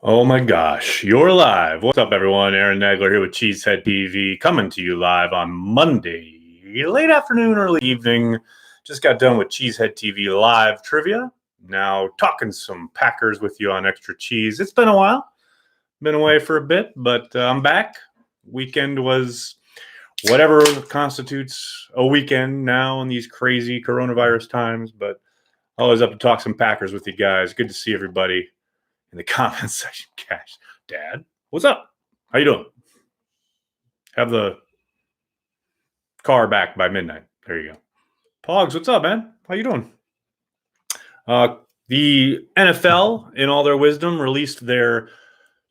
Oh my gosh, you're live. What's up, everyone? Aaron Nagler here with Cheesehead TV, coming to you live on Monday, late afternoon, early evening. Just got done with Cheesehead TV live trivia. Now talking some Packers with you on Extra Cheese. It's been a while. Been away for a bit, but I'm back. Weekend was whatever constitutes a weekend now in these crazy coronavirus times, but always up to talk some Packers with you guys. Good to see everybody in the comments section. Cash, Dad, what's up? How you doing? Have the car back by midnight. There you go. Pogs, what's up, man? How you doing? The NFL, in all their wisdom, released their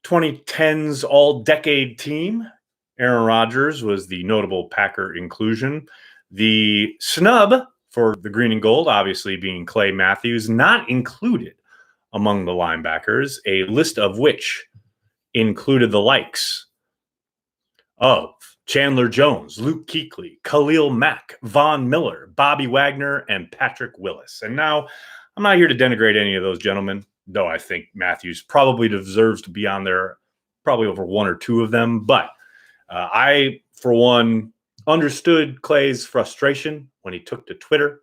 2010s all-decade team. Aaron Rodgers was the notable Packer inclusion. The snub for the green and gold, obviously being Clay Matthews, not included among the linebackers, a list of which included the likes of Chandler Jones, Luke Kuechly, Khalil Mack, Von Miller, Bobby Wagner, and Patrick Willis. And now, I'm not here to denigrate any of those gentlemen, though I think Matthews probably deserves to be on there, probably over one or two of them. But I, for one, understood Clay's frustration when he took to Twitter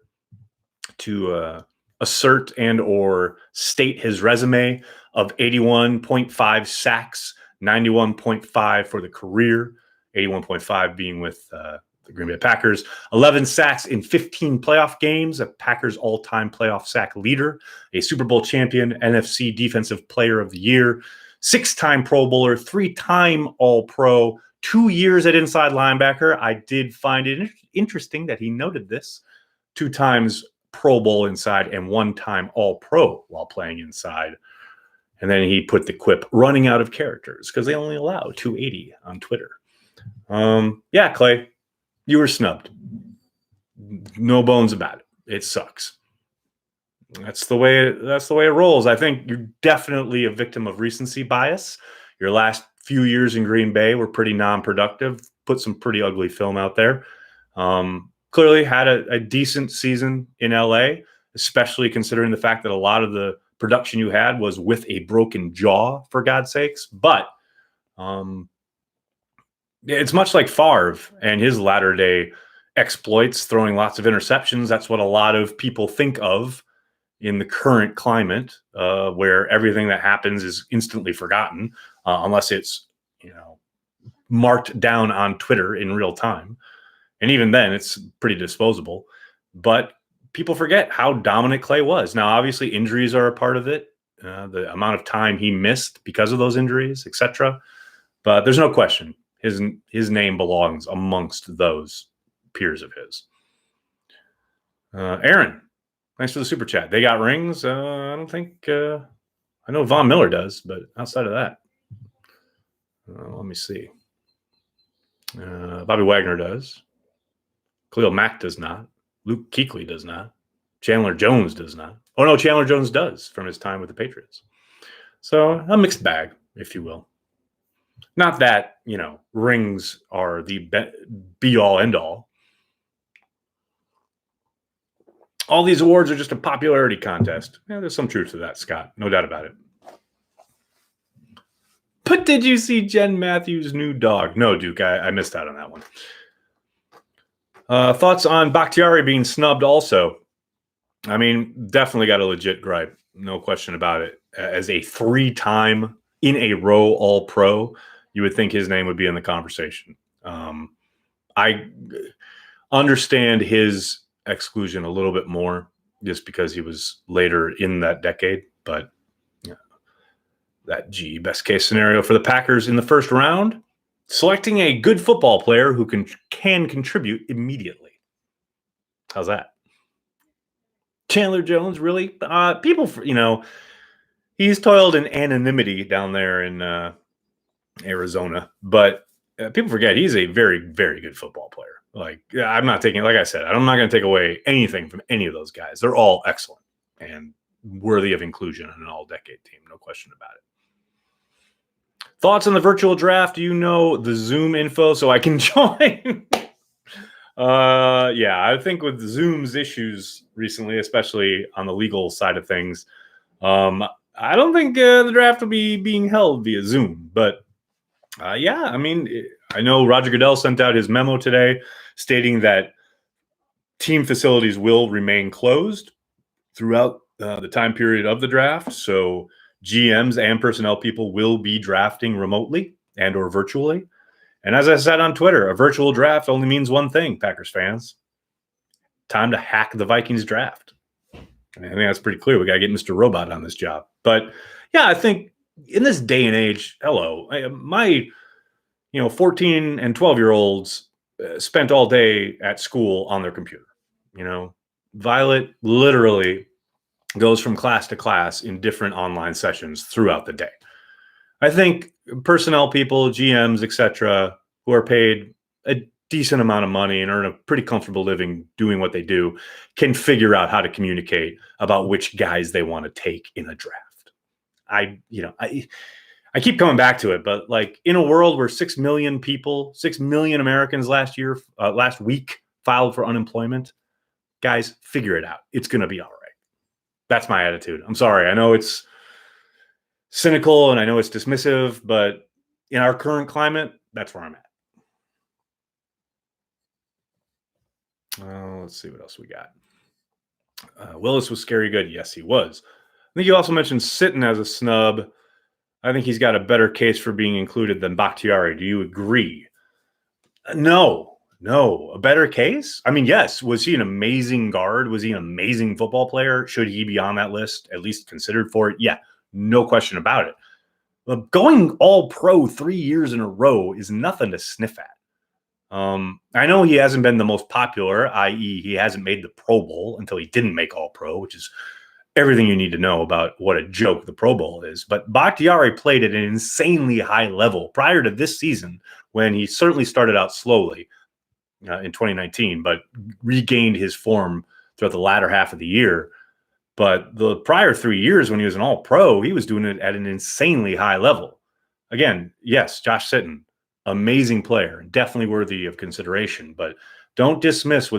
to assert and or state his resume of 81.5 sacks, 91.5 for the career, 81.5 being with the Green Bay Packers, 11 sacks in 15 playoff games, a Packers all-time playoff sack leader, a Super Bowl champion, NFC Defensive Player of the Year, 6-time Pro Bowler, 3-time All-Pro, 2 years at inside linebacker. I did find it interesting that he noted this, 2 times Pro Bowl inside and 1-time All-Pro while playing inside. And then he put the quip, running out of characters, because they only allow 280 on Twitter. Yeah, Clay, you were snubbed. No bones about it. It sucks. That's the way it rolls. I think you're definitely a victim of recency bias. Your last few years in Green Bay were pretty non-productive, put some pretty ugly film out there. Clearly had a decent season in LA, especially considering the fact that a lot of the production you had was with a broken jaw, for God's sakes. But it's much like Favre and his latter-day exploits, throwing lots of interceptions. That's what a lot of people think of in the current climate, where everything that happens is instantly forgotten, unless it's marked down on Twitter in real time. And even then, it's pretty disposable. But people forget how dominant Clay was. Now, obviously, injuries are a part of it, the amount of time he missed because of those injuries, etc. But there's no question his name belongs amongst those peers of his. Aaron, thanks for the super chat. They got rings. I don't think I know Von Miller does, but outside of that, let me see. Bobby Wagner does. Khalil Mack does not. Luke Kuechly does not. Chandler Jones does not. Oh, no, Chandler Jones does from his time with the Patriots. So a mixed bag, if you will. Not that, rings are the be-all, end-all. All these awards are just a popularity contest. Yeah, there's some truth to that, Scott. No doubt about it. But did you see Jen Matthews' new dog? No, Duke, I missed out on that one. Thoughts on Bakhtiari being snubbed also? I mean, definitely got a legit gripe. No question about it. As a 3-time in a row All-Pro, you would think his name would be in the conversation. I understand his exclusion a little bit more just because he was later in that decade. But that best case scenario for the Packers in the first round, selecting a good football player who can contribute immediately. How's that? Chandler Jones, really? People, he's toiled in anonymity down there in Arizona, but people forget he's a very, very good football player. Like I said, I'm not going to take away anything from any of those guys. They're all excellent and worthy of inclusion in an all-decade team. No question about it. Thoughts on the virtual draft? Do you know the Zoom info so I can join? Yeah, I think with Zoom's issues recently, especially on the legal side of things, I don't think the draft will be being held via Zoom, but yeah, I mean, I know Roger Goodell sent out his memo today stating that team facilities will remain closed throughout the time period of the draft. So GMs and personnel people will be drafting remotely and or virtually. And as I said on Twitter, a virtual draft only means one thing, Packers fans. Time to hack the Vikings draft. I think that's pretty clear. We got to get Mr. Robot on this job. But yeah, I think in this day and age, my 14 and 12-year-olds spent all day at school on their computer. Violet literally goes from class to class in different online sessions throughout the day. I think personnel people, GMs, etc., who are paid a decent amount of money and earn a pretty comfortable living doing what they do, can figure out how to communicate about which guys they want to take in a draft. I keep coming back to it, but like in a world where 6 million Americans last week filed for unemployment, guys, figure it out. It's going to be all right. That's my attitude. I'm sorry. I know it's cynical and I know it's dismissive, but in our current climate, that's where I'm at. Let's see what else we got. Willis was scary good. Yes, he was. I think you also mentioned Sitton as a snub. I think he's got a better case for being included than Bakhtiari. Do you agree? No. A better case? I mean, yes. Was he an amazing guard? Was he an amazing football player? Should he be on that list, at least considered for it? Yeah, no question about it. But going all pro 3 years in a row is nothing to sniff at. I know he hasn't been the most popular, i.e. he hasn't made the Pro Bowl until he didn't make all pro, which is everything you need to know about what a joke the Pro Bowl is. But Bakhtiari played at an insanely high level prior to this season, when he certainly started out slowly in 2019, but regained his form throughout the latter half of the year. But the prior 3 years when he was an all-pro, he was doing it at an insanely high level. Again, yes, Josh Sitton, amazing player, definitely worthy of consideration, but don't dismiss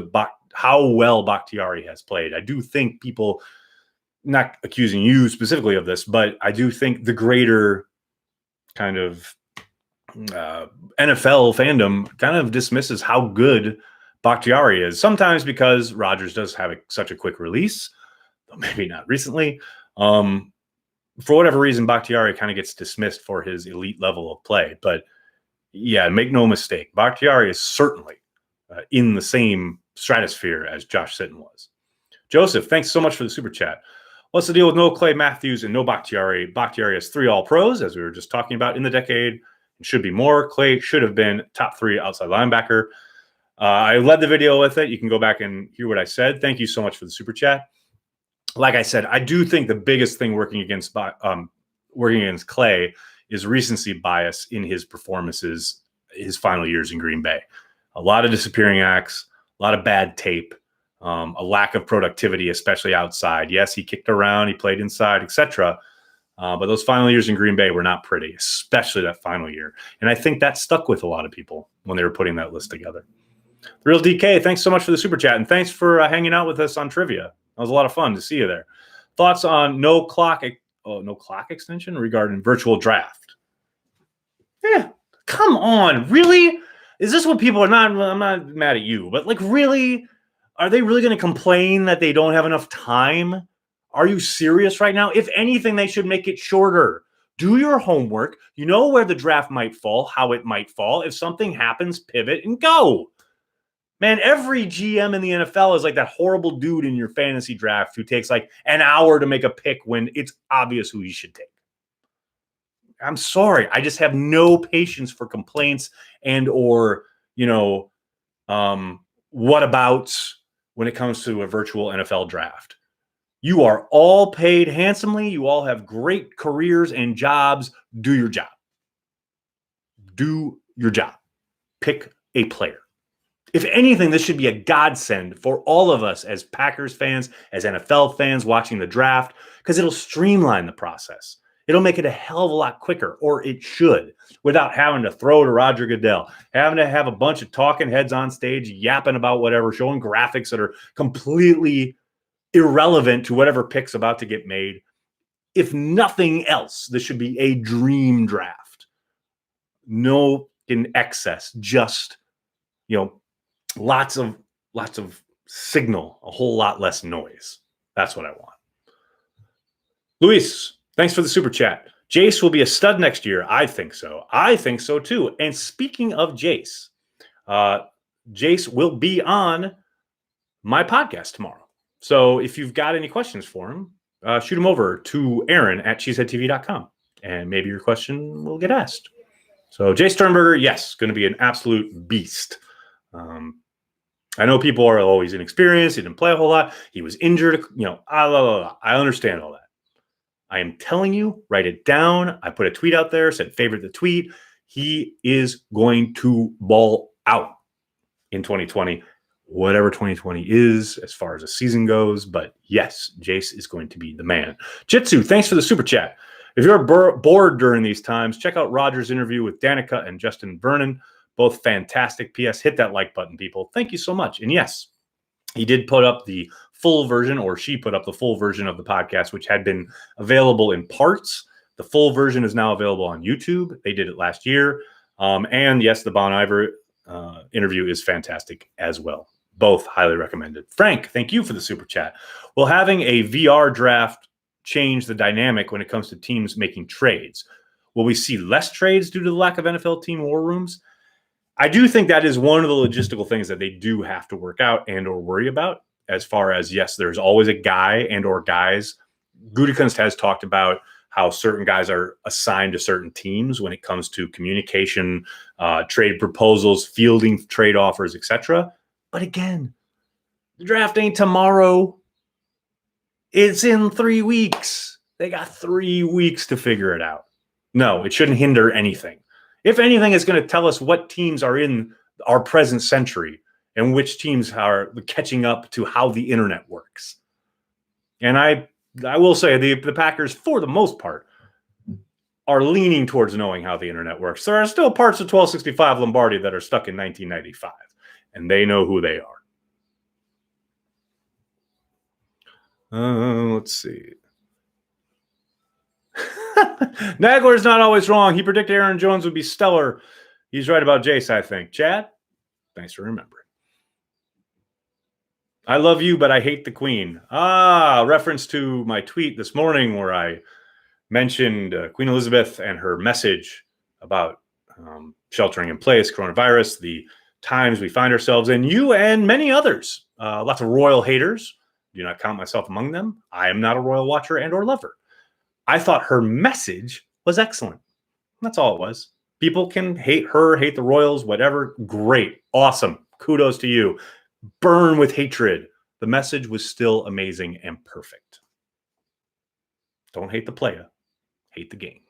how well Bakhtiari has played. I do think people, not accusing you specifically of this, but I do think the greater kind of NFL fandom kind of dismisses how good Bakhtiari is. Sometimes because Rodgers does have such a quick release, though maybe not recently. For whatever reason, Bakhtiari kind of gets dismissed for his elite level of play. But yeah, make no mistake, Bakhtiari is certainly in the same stratosphere as Josh Sitton was. Joseph, thanks so much for the super chat. What's the deal with no Clay Matthews and no Bakhtiari? Bakhtiari has 3 All-Pros, as we were just talking about, in the decade. It should be more. Clay should have been top 3 outside linebacker. I led the video with it. You can go back and hear what I said. Thank you so much for the super chat. Like I said, I do think the biggest thing working against Clay is recency bias in his performances, his final years in Green Bay. A lot of disappearing acts, a lot of bad tape, a lack of productivity, especially outside. Yes, he kicked around, he played inside, etc. But those final years in Green Bay were not pretty, especially that final year. And I think that stuck with a lot of people when they were putting that list together. Real DK, thanks so much for the super chat, and thanks for hanging out with us on trivia. That was a lot of fun to see you there. Thoughts on no clock extension regarding virtual draft? Yeah, come on, really? Is this what people are not? I'm not mad at you, but like, really, are they really going to complain that they don't have enough time? Are you serious right now? If anything, they should make it shorter. Do your homework. You know where the draft might fall, how it might fall. If something happens, pivot and go. Man, every GM in the NFL is like that horrible dude in your fantasy draft who takes like an hour to make a pick when it's obvious who you should take. I'm sorry. I just have no patience for complaints and or, what about when it comes to a virtual NFL draft. You are all paid handsomely. You all have great careers and jobs. Do your job. Do your job. Pick a player. If anything, this should be a godsend for all of us as Packers fans, as NFL fans watching the draft, because it'll streamline the process. It'll make it a hell of a lot quicker, or it should, without having to throw to Roger Goodell, having to have a bunch of talking heads on stage yapping about whatever, showing graphics that are completely irrelevant to whatever pick's about to get made. if nothing else, this should be a dream draft. No in excess, just, lots of signal, a whole lot less noise. That's what I want. Luis, thanks for the super chat. Jace will be a stud next year. I think so. I think so too. And speaking of Jace, Jace will be on my podcast tomorrow. So if you've got any questions for him, shoot them over to Aaron at cheeseheadtv.com, and maybe your question will get asked. So Jace Sternberger, yes, going to be an absolute beast. I know people are always inexperienced. He didn't play a whole lot. He was injured. I understand all that. I am telling you, write it down. I put a tweet out there, said favorite the tweet. He is going to ball out in 2020, whatever 2020 is as far as the season goes. But yes, Jace is going to be the man. Jitsu, thanks for the super chat. If you're bored during these times, check out Roger's interview with Danica and Justin Vernon. Both fantastic. P.S. Hit that like button, people. Thank you so much. And yes, he did put up the full version, or she put up the full version of the podcast, which had been available in parts. The full version is now available on YouTube. They did it last year. And yes, the Bon Iver interview is fantastic as well. Both highly recommended. Frank, thank you for the super chat. Will having a VR draft change the dynamic when it comes to teams making trades? Will we see less trades due to the lack of NFL team war rooms? I do think that is one of the logistical things that they do have to work out and or worry about, as far as, yes, there's always a guy and or guys. Gutekunst has talked about how certain guys are assigned to certain teams when it comes to communication, trade proposals, fielding trade offers, etc. But again, the draft ain't tomorrow. It's in 3 weeks. They got 3 weeks to figure it out. No, it shouldn't hinder anything. If anything, it's going to tell us what teams are in our present century and which teams are catching up to how the internet works. And I will say the Packers, for the most part, are leaning towards knowing how the internet works. There are still parts of 1265 Lombardi that are stuck in 1995, and they know who they are. Let's see. Nagler's not always wrong. He predicted Aaron Jones would be stellar. He's right about Jace, I think. Chad, thanks for remembering. I love you, but I hate the queen. Reference to my tweet this morning where I mentioned Queen Elizabeth and her message about sheltering in place, coronavirus, the times we find ourselves in, you and many others. Lots of royal haters. Do not count myself among them. I am not a royal watcher and or lover. I thought her message was excellent. That's all it was. People can hate her, hate the royals, whatever. Great. Awesome. Kudos to you. Burn with hatred. The message was still amazing and perfect. Don't hate the player. Hate the game.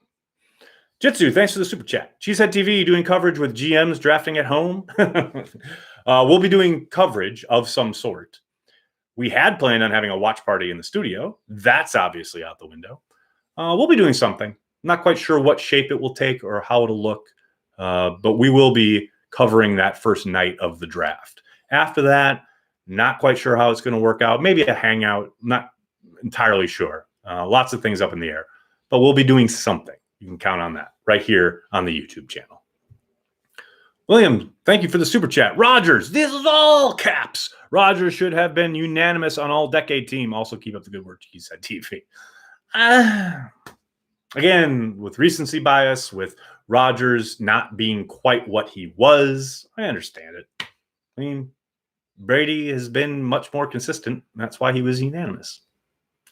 Jitsu, thanks for the super chat. Cheesehead TV doing coverage with GMs drafting at home. We'll be doing coverage of some sort. We had planned on having a watch party in the studio. That's obviously out the window. We'll be doing something. I'm not quite sure what shape it will take or how it'll look, but we will be covering that first night of the draft. After that, not quite sure how it's going to work out. Maybe a hangout, not entirely sure. Lots of things up in the air, but we'll be doing something. You can count on that right here on the YouTube channel. William, thank you for the super chat. Rogers, this is all caps. Rogers should have been unanimous on all-decade team. Also, keep up the good work, he said TV. Again, with recency bias, with Rodgers not being quite what he was, I understand it. I mean, Brady has been much more consistent. That's why he was unanimous.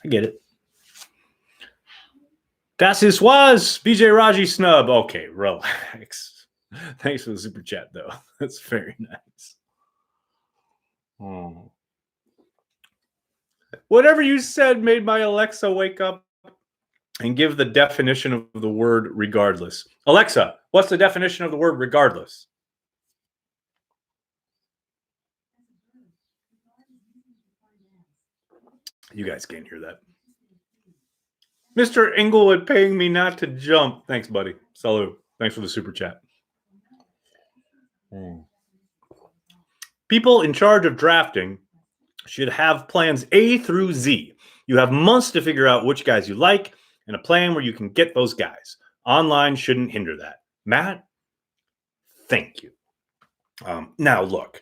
I get it. Das is was BJ Raji snub. Okay, relax. Thanks for the super chat, though. That's very nice. Oh. Whatever you said made my Alexa wake up and give the definition of the word regardless. Alexa, what's the definition of the word regardless? You guys can't hear that. Mr. Inglewood paying me not to jump. Thanks, buddy. Salud. Thanks for the super chat. People in charge of drafting should have plans A through Z. You have months to figure out which guys you like. and a plan where you can get those guys. Online shouldn't hinder that. Matt, thank you. Now, look,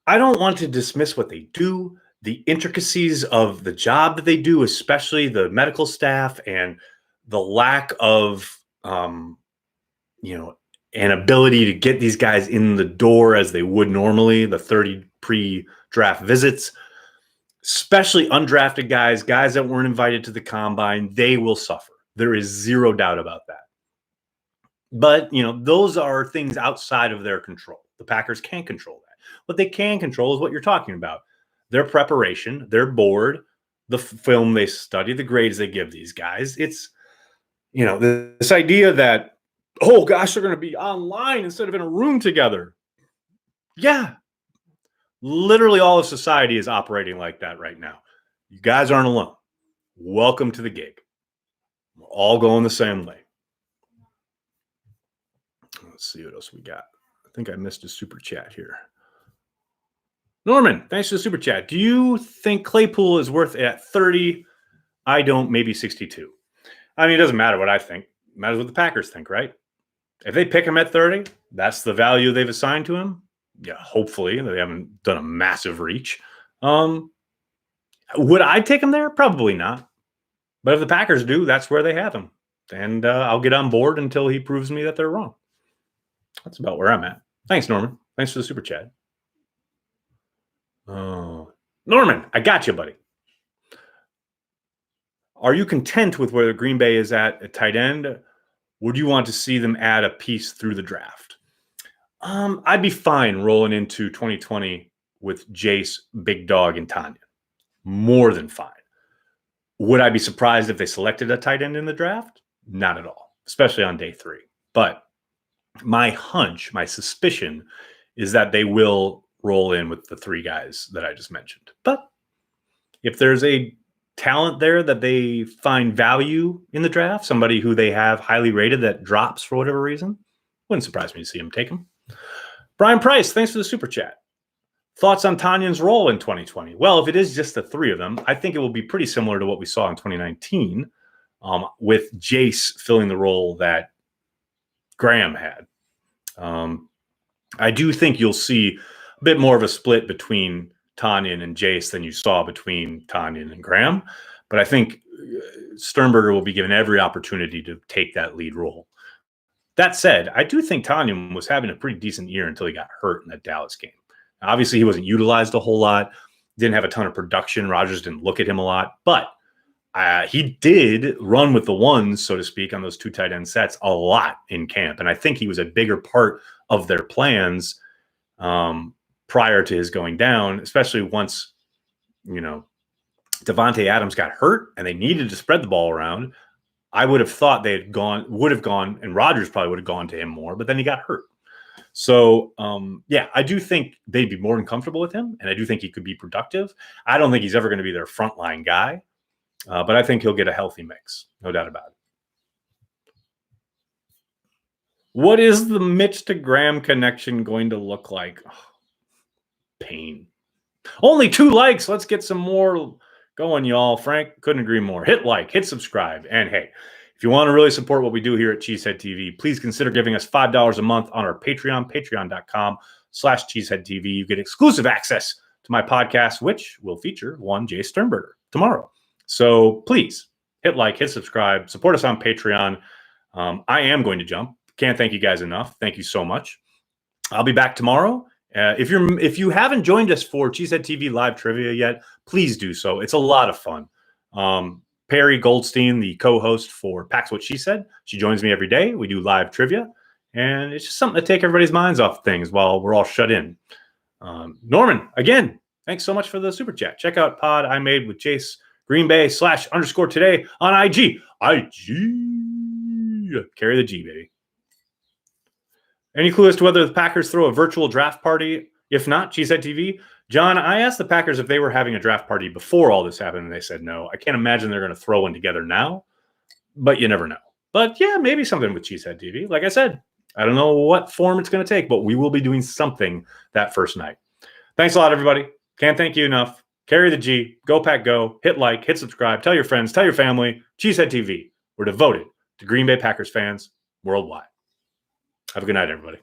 I don't want to dismiss what they do, the intricacies of the job that they do, especially the medical staff and the lack of, an ability to get these guys in the door as they would normally, the 30 pre-draft visits, especially undrafted guys that weren't invited to the combine. They will suffer. There is zero doubt about that. But, those are things outside of their control. The Packers can't control that. What they can control is what you're talking about. Their preparation, their board, the film they study, the grades they give these guys. It's, this idea that, oh gosh, they're going to be online instead of in a room together. Yeah. Literally all of society is operating like that right now. You guys aren't alone. Welcome to the gig. We're all going the same way. Let's see what else we got. I think I missed a super chat here. Norman, thanks for the super chat. Do you think Claypool is worth it at 30? I don't, maybe 62. I mean, it doesn't matter what I think. It matters what the Packers think, right? If they pick him at 30, that's the value they've assigned to him. Yeah, hopefully. They haven't done a massive reach. Would I take him there? Probably not. But if the Packers do, that's where they have him. And I'll get on board until he proves me that they're wrong. That's about where I'm at. Thanks, Norman. Thanks for the super chat. Oh, Norman, I got you, buddy. Are you content with where the Green Bay is at tight end? Would you want to see them add a piece through the draft? I'd be fine rolling into 2020 with Jace, Big Dog, and Tanya. More than fine. Would I be surprised if they selected a tight end in the draft? Not at all, especially on day 3. But my hunch, my suspicion is that they will roll in with the 3 guys that I just mentioned. But if there's a talent there that they find value in the draft, somebody who they have highly rated that drops for whatever reason, wouldn't surprise me to see him take him. Brian Price, thanks for the super chat. Thoughts on Tanyan's role in 2020? Well, if it is just the 3 of them, I think it will be pretty similar to what we saw in 2019 with Jace filling the role that Graham had. I do think you'll see a bit more of a split between Tanyan and Jace than you saw between Tanyan and Graham. But I think Sternberger will be given every opportunity to take that lead role. That said, I do think Tanyan was having a pretty decent year until he got hurt in that Dallas game. Obviously, he wasn't utilized a whole lot, didn't have a ton of production. Rodgers didn't look at him a lot, but he did run with the ones, so to speak, on those 2 tight end sets a lot in camp. And I think he was a bigger part of their plans prior to his going down, especially once, Devontae Adams got hurt and they needed to spread the ball around. I would have thought would have gone, and Rodgers probably would have gone to him more, but then he got hurt. So, I do think they'd be more than comfortable with him, and I do think he could be productive. I don't think he's ever going to be their frontline guy, but I think he'll get a healthy mix, no doubt about it. What is the Mitch to Graham connection going to look like? Oh, pain. Only 2 likes. Let's get some more going, y'all. Frank, couldn't agree more. Hit like, hit subscribe, and hey, if you want to really support what we do here at Cheesehead TV, please consider giving us $5 a month on our Patreon, patreon.com/CheeseheadTV. You get exclusive access to my podcast, which will feature one Jace Sternberger tomorrow. So please hit like, hit subscribe, support us on Patreon. I am going to jump. Can't thank you guys enough. Thank you so much. I'll be back tomorrow. If you haven't joined us for Cheesehead TV live trivia yet, please do so. It's a lot of fun. Perry Goldstein, the co-host for Pax What She Said, she joins me every day. We do live trivia, and it's just something to take everybody's minds off things while we're all shut in. Norman, again, thanks so much for the super chat. Check out Pod I Made with Jace Green Bay /_today on IG. Carry the G, baby. Any clue as to whether the Packers throw a virtual draft party? If not, Cheesehead TV. John, I asked the Packers if they were having a draft party before all this happened, and they said no. I can't imagine they're going to throw one together now, but you never know. But yeah, maybe something with Cheesehead TV. Like I said, I don't know what form it's going to take, but we will be doing something that first night. Thanks a lot, everybody. Can't thank you enough. Carry the G. Go Pack Go. Hit like. Hit subscribe. Tell your friends. Tell your family. Cheesehead TV. We're devoted to Green Bay Packers fans worldwide. Have a good night, everybody.